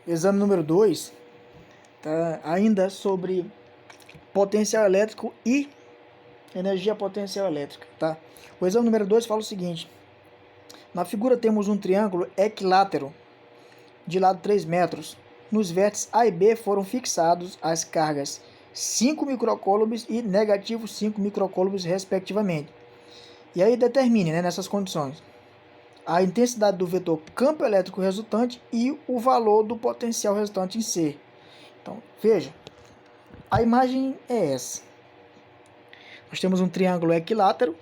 Exame número 2, tá? Ainda sobre potencial elétrico e energia potencial elétrica, tá? O exame número 2 fala o seguinte: na figura temos um triângulo equilátero de lado 3 metros. Nos vértices A e B foram fixados as cargas 5 microcoulombs e negativo 5 microcoulombs respectivamente. E aí determine, né, nessas condições, a intensidade do vetor campo elétrico resultante e o valor do potencial resultante em C. Então, veja, a imagem é essa. Nós temos um triângulo equilátero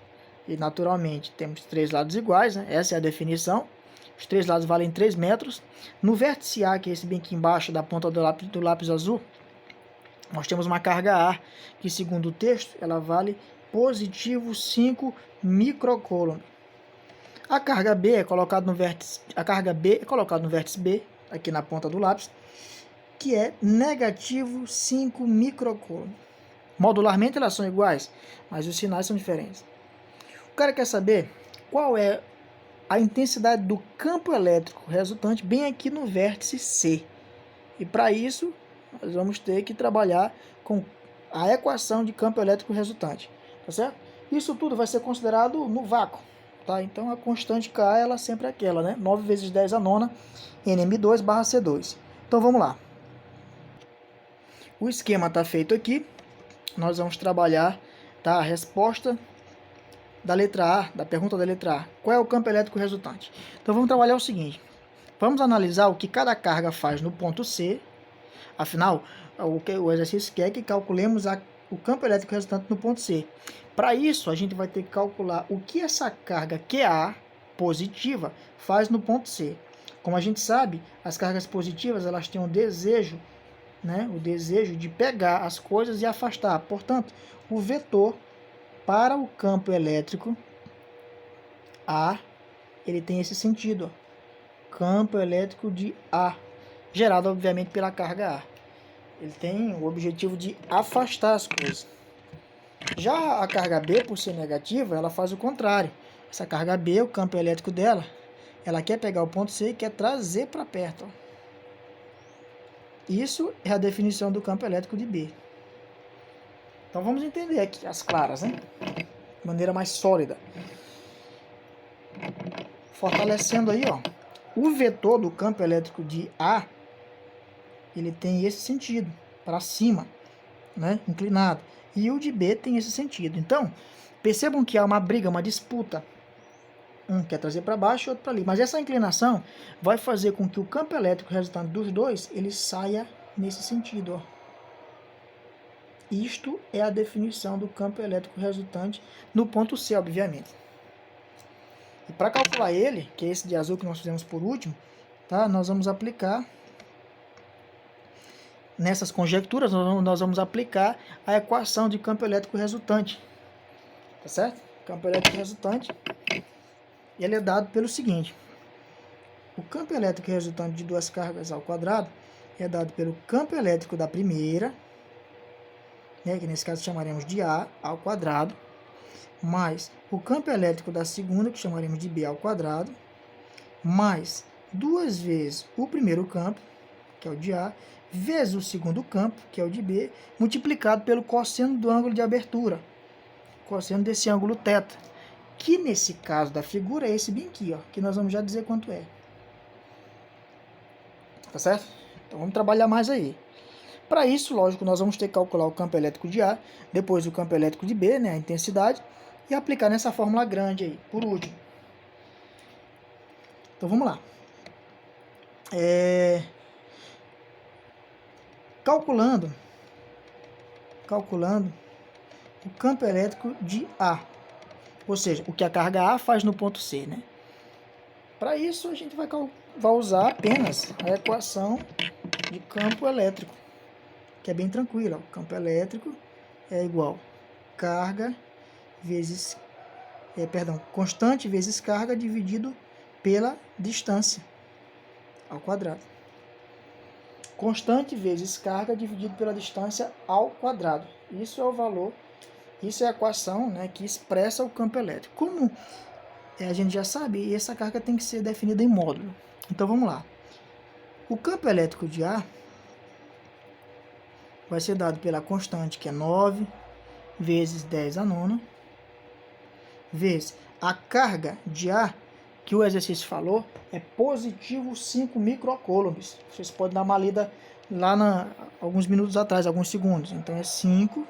e, naturalmente, temos 3 lados iguais, né? Essa é a definição. Os 3 lados valem 3 metros. No vértice A, que é esse bem aqui embaixo da ponta do lápis azul, nós temos uma carga A, que, segundo o texto, ela vale positivo 5 microcoulomb. A carga B é colocada no vértice, B, aqui na ponta do lápis, que é negativo 5 microcoulomb. Modularmente elas são iguais, mas os sinais são diferentes. O cara quer saber qual é a intensidade do campo elétrico resultante bem aqui no vértice C. E para isso, nós vamos ter que trabalhar com a equação de campo elétrico resultante. Tá certo? Isso tudo vai ser considerado no vácuo. Tá? Então a constante K ela sempre é aquela, né? 9 vezes 10 a nona, Nm2 barra C2. Então vamos lá. O esquema está feito aqui. Nós vamos trabalhar, tá, a resposta da letra A, da pergunta da letra A. Qual é o campo elétrico resultante? Então vamos trabalhar o seguinte. Vamos analisar o que cada carga faz no ponto C. Afinal, o exercício quer que calculemos o campo elétrico resultante no ponto C. Para isso, a gente vai ter que calcular o que essa carga QA positiva faz no ponto C. Como a gente sabe, as cargas positivas elas têm um desejo, né, o desejo de pegar as coisas e afastar. Portanto, o vetor para o campo elétrico A, ele tem esse sentido, ó. Campo elétrico de A, gerado obviamente pela carga A. Ele tem o objetivo de afastar as coisas. Já a carga B, por ser negativa, ela faz o contrário. Essa carga B, o campo elétrico dela, ela quer pegar o ponto C e quer trazer para perto, ó. Isso é a definição do campo elétrico de B. Então vamos entender aqui as claras, né? De maneira mais sólida. Fortalecendo aí, ó. O vetor do campo elétrico de A, ele tem esse sentido, para cima, né? Inclinado. E o de B tem esse sentido. Então, percebam que há uma briga, uma disputa. Um quer trazer para baixo e outro para ali. Mas essa inclinação vai fazer com que o campo elétrico resultante dos dois, ele saia nesse sentido, ó. Isto é a definição do campo elétrico resultante no ponto C, obviamente. E para calcular ele, que é esse de azul que nós fizemos por último, tá? Nós vamos aplicar, nessas conjecturas, nós vamos aplicar a equação de campo elétrico resultante. Tá certo? Campo elétrico resultante, ele é dado pelo seguinte: o campo elétrico resultante de duas cargas ao quadrado é dado pelo campo elétrico da primeira, né, que nesse caso chamaremos de A ao quadrado, mais o campo elétrico da segunda, que chamaremos de B ao quadrado, mais 2 vezes o primeiro campo, que é o de A, vezes o segundo campo, que é o de B, multiplicado pelo cosseno do ângulo de abertura, cosseno desse ângulo θ, que nesse caso da figura é esse bem aqui, ó, que nós vamos já dizer quanto é. Tá certo? Então vamos trabalhar mais aí. Para isso, lógico, nós vamos ter que calcular o campo elétrico de A, depois o campo elétrico de B, né, a intensidade, e aplicar nessa fórmula grande aí, por último. Então vamos lá. Calculando o campo elétrico de A, ou seja, o que a carga A faz no ponto C, né? Para isso, a gente vai usar apenas a equação de campo elétrico, que é bem tranquila. O campo elétrico é igual carga vezes, constante vezes carga dividido pela distância ao quadrado. Constante vezes carga dividido pela distância ao quadrado. Isso é o valor, isso é a equação, né, que expressa o campo elétrico. Como a gente já sabe, essa carga tem que ser definida em módulo. Então vamos lá. O campo elétrico de A vai ser dado pela constante, que é 9 vezes 10 a nona, vezes a carga de A, que o exercício falou, é positivo 5 microcoulombs. Vocês podem dar uma lida lá alguns minutos atrás, alguns segundos. Então é 5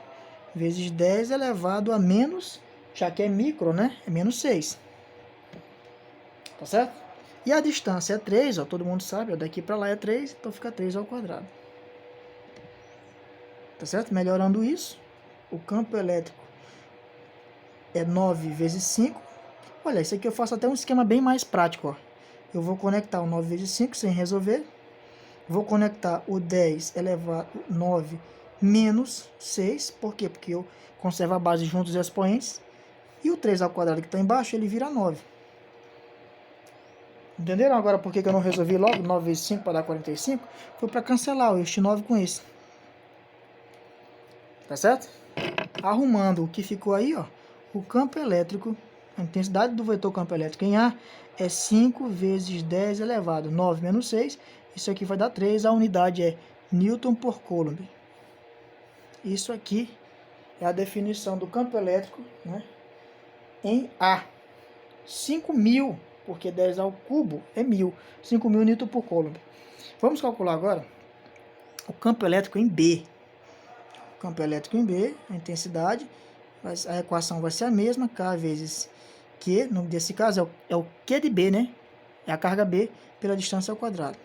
vezes 10 elevado a menos, já que é micro, né? É menos 6. Tá certo? E a distância é 3, ó, todo mundo sabe, ó, daqui para lá é 3, então fica 3 ao quadrado. Tá certo? Melhorando isso, o campo elétrico é 9 vezes 5. Olha, isso aqui eu faço até um esquema bem mais prático, ó. Eu vou conectar o 9 vezes 5 sem resolver. Vou conectar o 10 elevado a 9 menos 6. Por quê? Porque eu conservo a base junto dos expoentes. E o 3 ao quadrado que está embaixo, ele vira 9. Entenderam agora por que eu não resolvi logo 9 vezes 5 para dar 45? Foi para cancelar este 9 com esse. Tá certo? Arrumando o que ficou aí, ó, o campo elétrico, a intensidade do vetor campo elétrico em A é 5 vezes 10 elevado a 9 menos 6. Isso aqui vai dar 3. A unidade é Newton por Coulomb. Isso aqui é a definição do campo elétrico, né, em A. 5.000, porque 10 ao cubo é 1.000. 5.000 Newton por Coulomb. Vamos calcular agora o campo elétrico em B. O campo elétrico em B, a intensidade, a equação vai ser a mesma, K vezes Q, nesse caso é o Q de B, né? É a carga B pela distância ao quadrado.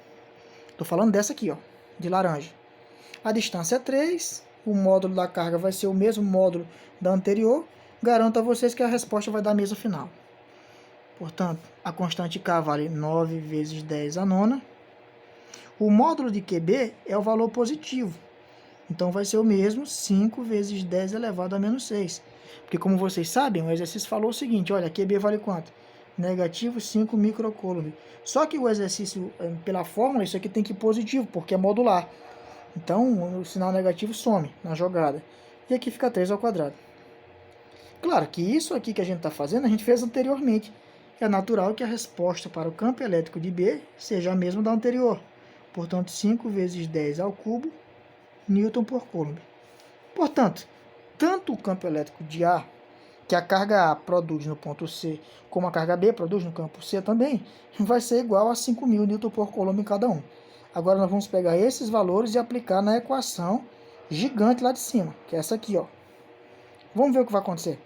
Estou falando dessa aqui, ó, de laranja. A distância é 3, o módulo da carga vai ser o mesmo módulo da anterior. Garanto a vocês que a resposta vai dar a mesma final. Portanto, a constante K vale 9 vezes 10 a nona. O módulo de QB é o valor positivo. Então, vai ser o mesmo, 5 vezes 10 elevado a menos 6. Porque, como vocês sabem, o exercício falou o seguinte, olha, QB vale quanto? Negativo 5 microcoulomb. Só que o exercício, pela fórmula, isso aqui tem que ir positivo, porque é modular. Então, o sinal negativo some na jogada. E aqui fica 3 ao quadrado. Claro que isso aqui que a gente está fazendo, a gente fez anteriormente. É natural que a resposta para o campo elétrico de B seja a mesma da anterior. Portanto, 5 vezes 10 ao cubo, Newton por Coulomb. Portanto, tanto o campo elétrico de A, que a carga A produz no ponto C, como a carga B produz no campo C também, vai ser igual a 5.000 Newton por Coulomb em cada um. Agora nós vamos pegar esses valores e aplicar na equação gigante lá de cima, que é essa aqui, ó. Vamos ver o que vai acontecer.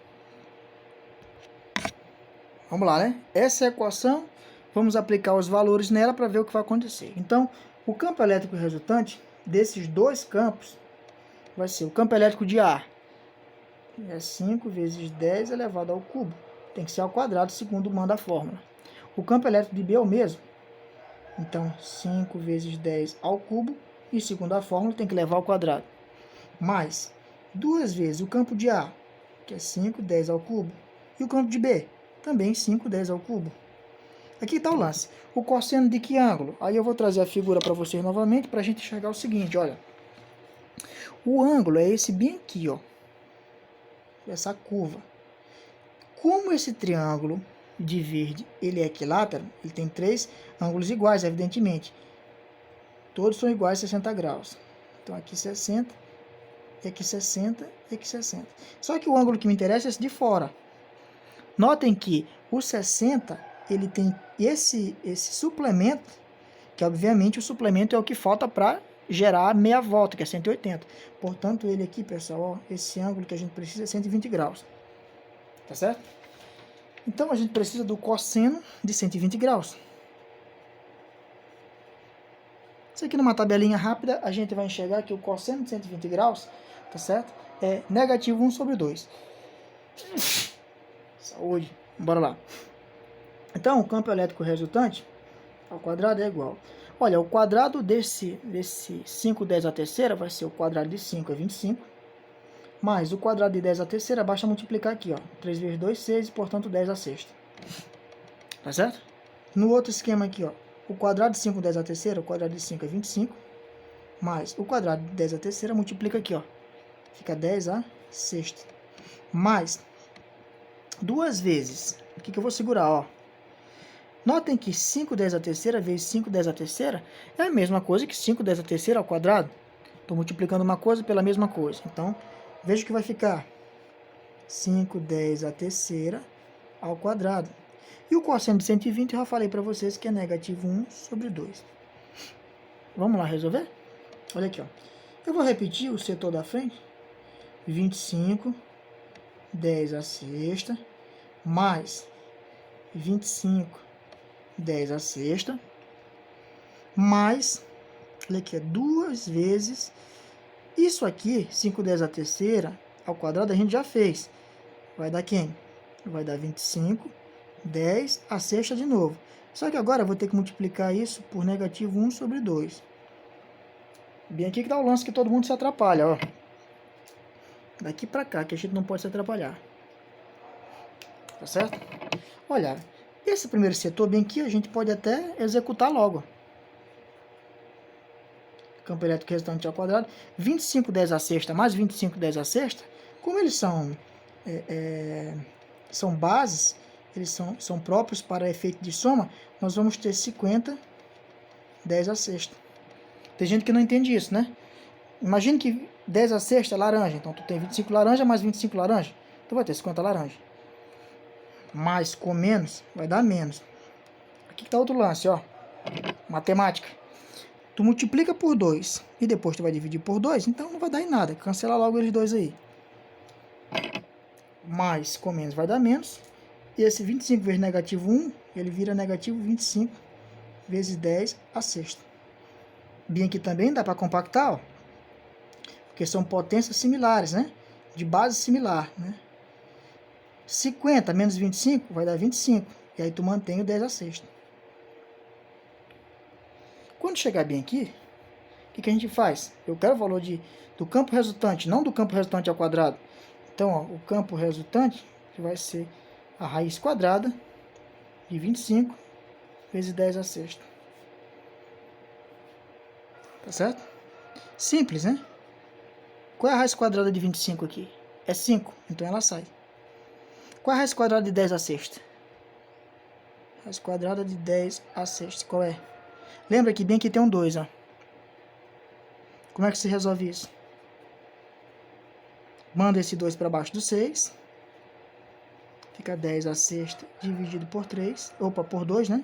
Vamos lá, né? Essa é a equação, vamos aplicar os valores nela para ver o que vai acontecer. Então, o campo elétrico resultante desses dois campos vai ser o campo elétrico de A. É 5 vezes 10 elevado ao cubo. Tem que ser ao quadrado, segundo manda a fórmula. O campo elétrico de B é o mesmo. Então, 5 vezes 10 ao cubo. E segundo a fórmula, tem que levar ao quadrado. Mais 2 vezes o campo de A, que é 5, 10 ao cubo. E o campo de B, também 5, 10 ao cubo. Aqui está o lance. O cosseno de que ângulo? Aí eu vou trazer a figura para vocês novamente, para a gente enxergar o seguinte, olha. O ângulo é esse bem aqui, ó. Essa curva. Como esse triângulo de verde, ele é equilátero, ele tem 3 ângulos iguais, evidentemente. Todos são iguais a 60 graus. Então aqui 60, e aqui 60, e aqui 60. Só que o ângulo que me interessa é esse de fora. Notem que o 60, ele tem esse suplemento, que obviamente o suplemento é o que falta para gerar meia volta, que é 180. Portanto, ele aqui, pessoal, ó, esse ângulo que a gente precisa é 120 graus. Tá certo? Então, a gente precisa do cosseno de 120 graus. Isso aqui numa tabelinha rápida, a gente vai enxergar que o cosseno de 120 graus, tá certo? É negativo 1 sobre 2. Saúde. Bora lá. Então, o campo elétrico resultante ao quadrado é igual. Olha, o quadrado desse 5, 10 à terceira vai ser o quadrado de 5 é 25. Mais o quadrado de 10 à terceira, basta multiplicar aqui, ó. 3 vezes 2, 6, e portanto 10 à sexta. Tá certo? No outro esquema aqui, ó. O quadrado de 5, 10 à terceira, o quadrado de 5 é 25. Mais o quadrado de 10 à terceira, multiplica aqui, ó. Fica 10 à sexta. Mais 2 vezes. O que eu vou segurar, ó? Notem que 5/10 à terceira vezes 5/10 à terceira é a mesma coisa que 5/10 à terceira ao quadrado. Estou multiplicando uma coisa pela mesma coisa. Então, veja que vai ficar 5/10 à terceira ao quadrado. E o cosseno de 120 eu já falei para vocês que é negativo 1 sobre 2. Vamos lá resolver? Olha aqui, ó. Eu vou repetir o setor da frente. 25/10 à sexta, mais 25/10 à sexta, mais, olha aqui, 2 vezes, isso aqui, 5/10 à terceira, ao quadrado, a gente já fez. Vai dar quem? Vai dar 25/10 à sexta de novo. Só que agora eu vou ter que multiplicar isso por negativo 1 sobre 2. Bem aqui que dá o lance que todo mundo se atrapalha, ó. Daqui pra cá, que a gente não pode se atrapalhar. Tá certo? Olha, esse primeiro setor bem aqui a gente pode até executar logo. Campo elétrico resultante ao quadrado. 25/10 à sexta mais 25/10 à sexta, como eles são bases, eles são próprios para efeito de soma, nós vamos ter 50/10 à sexta. Tem gente que não entende isso, né? Imagine que 10 à sexta é laranja, então tu tem 25 laranja mais 25 laranja, tu vai ter 50 laranja. Mais com menos vai dar menos. Aqui está outro lance, ó. Matemática. Tu multiplica por 2 e depois tu vai dividir por 2, então não vai dar em nada. Cancela logo eles dois aí. Mais com menos vai dar menos. E esse 25 vezes negativo 1, ele vira negativo 25 vezes 10 à sexta. Bem aqui também dá para compactar, ó. Porque são potências similares, né? De base similar, né? 50 menos 25 vai dar 25. E aí tu mantém o 10 à sexta. Quando chegar bem aqui, o que a gente faz? Eu quero o valor do campo resultante, não do campo resultante ao quadrado. Então, ó, o campo resultante vai ser a raiz quadrada de 25 vezes 10 à sexta. Tá certo? Simples, né? Qual é a raiz quadrada de 25 aqui? É 5, então ela sai. Qual é a raiz quadrada de 10 à sexta? Raiz quadrada de 10 à sexta, qual é? Lembra que bem aqui tem um 2, ó. Como é que se resolve isso? Manda esse 2 para baixo do 6. Fica 10 à sexta dividido por 3. Opa, por 2, né?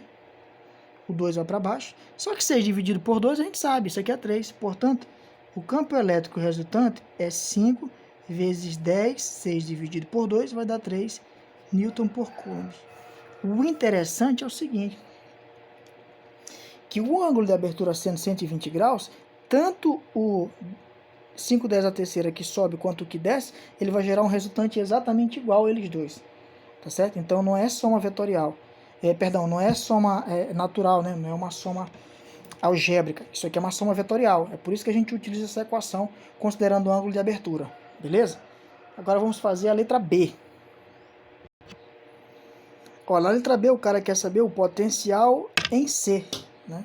O 2 vai para baixo. Só que 6 dividido por 2 a gente sabe, isso aqui é 3. Portanto, o campo elétrico resultante é 5 vezes 10. 6 dividido por 2 vai dar 3 Newton por Coulomb. O interessante é o seguinte, que o ângulo de abertura sendo 120 graus, tanto o 5/10 à terceira que sobe quanto o que desce, ele vai gerar um resultante exatamente igual a eles dois. Tá certo? Então não é soma vetorial. Perdão, não é soma natural, né? Não é uma soma algébrica. Isso aqui é uma soma vetorial. É por isso que a gente utiliza essa equação considerando o ângulo de abertura. Beleza? Agora vamos fazer a letra B. Ó, na letra B o cara quer saber o potencial em C, né?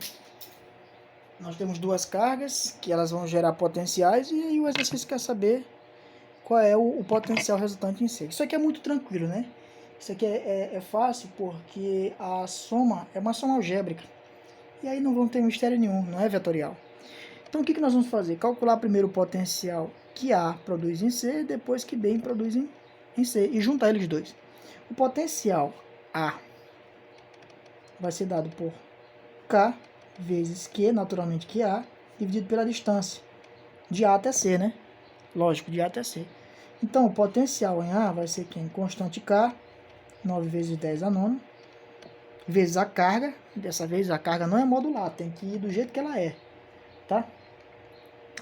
Nós temos duas cargas que elas vão gerar potenciais e aí o exercício quer saber qual é o potencial resultante em C. Isso aqui é muito tranquilo, né? Isso aqui é fácil porque a soma é uma soma algébrica. E aí não vamos ter mistério nenhum, não é vetorial. Então o que nós vamos fazer? Calcular primeiro o potencial que A produz em C, depois que B produz em C, e juntar eles dois. O potencial A vai ser dado por K vezes Q, naturalmente que A, dividido pela distância, de A até C, né? Lógico, de A até C. Então, o potencial em A vai ser quem? Constante K, 9 vezes 10 a nona, vezes a carga. Dessa vez a carga não é modular, tem que ir do jeito que ela é, tá?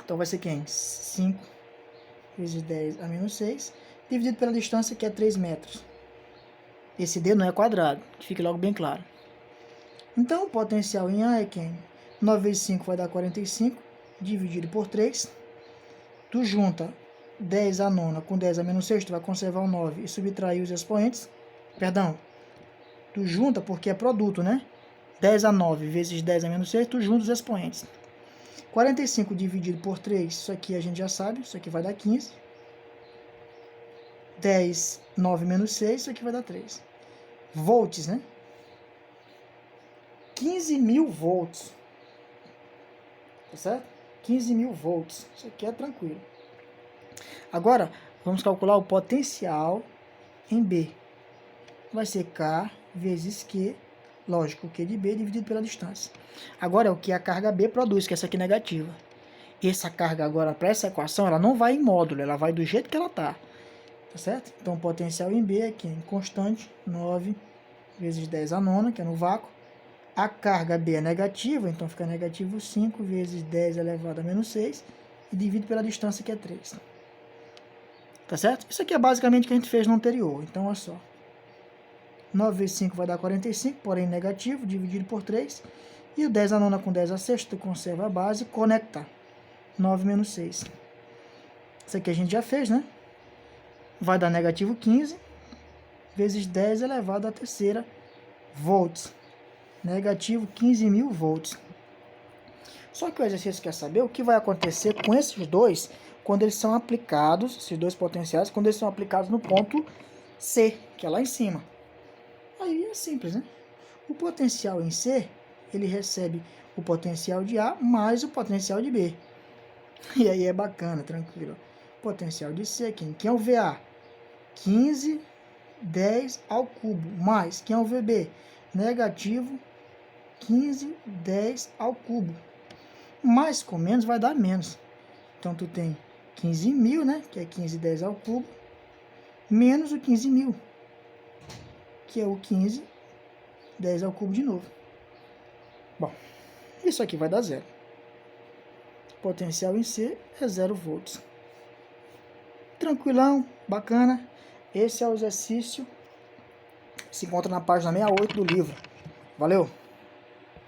Então vai ser quem? 5 vezes 10 a menos 6, dividido pela distância, que é 3 metros. Esse D não é quadrado, que fique logo bem claro. Então, o potencial em A é quem? 9 vezes 5 vai dar 45, dividido por 3. Tu junta 10 a nona com 10 a menos 6, tu vai conservar o 9 e subtrair os expoentes. Perdão, tu junta porque é produto, né? 10 a 9 vezes 10 a menos 6, tu junta os expoentes. 45 dividido por 3, isso aqui a gente já sabe, isso aqui vai dar 15. 10, 9 menos 6, isso aqui vai dar 3. Volts, né? 15.000 volts. Tá certo? 15.000 volts. Isso aqui é tranquilo. Agora, vamos calcular o potencial em B. Vai ser K vezes Q, lógico, o Q de B dividido pela distância. Agora é o que a carga B produz, que é essa aqui negativa. Essa carga agora, para essa equação, ela não vai em módulo, ela vai do jeito que ela está. Tá certo? Então, o potencial em B aqui é constante, 9 vezes 10 a nona, que é no vácuo. A carga B é negativa, então fica negativo 5 vezes 10 elevado a menos 6, e divido pela distância, que é 3. Tá certo? Isso aqui é basicamente o que a gente fez no anterior. Então, olha só. 9 vezes 5 vai dar 45, porém negativo, dividido por 3. E o 10 a nona com 10 a sexta, conserva a base, conectar. 9 menos 6. Isso aqui a gente já fez, né? Vai dar negativo 15 vezes 10 elevado à terceira volts. Negativo 15.000 volts. Só que o exercício quer saber o que vai acontecer com esses dois quando eles são aplicados, esses dois potenciais, quando eles são aplicados no ponto C, que é lá em cima. Aí é simples, né? O potencial em C, ele recebe o potencial de A mais o potencial de B. E aí é bacana, tranquilo. Potencial de C, quem é o VA? 15, 10 ao cubo, mais, quem é o VB? Negativo 15, 10 ao cubo. Mais com menos vai dar menos. Então, tu tem 15.000, né? Que é 15, 10 ao cubo, menos o 15.000, que é o 15, 10 ao cubo de novo. Bom, isso aqui vai dar zero. Potencial em C é 0 volts. Tranquilão, bacana. Esse é o exercício. Se encontra na página 68 do livro. Valeu!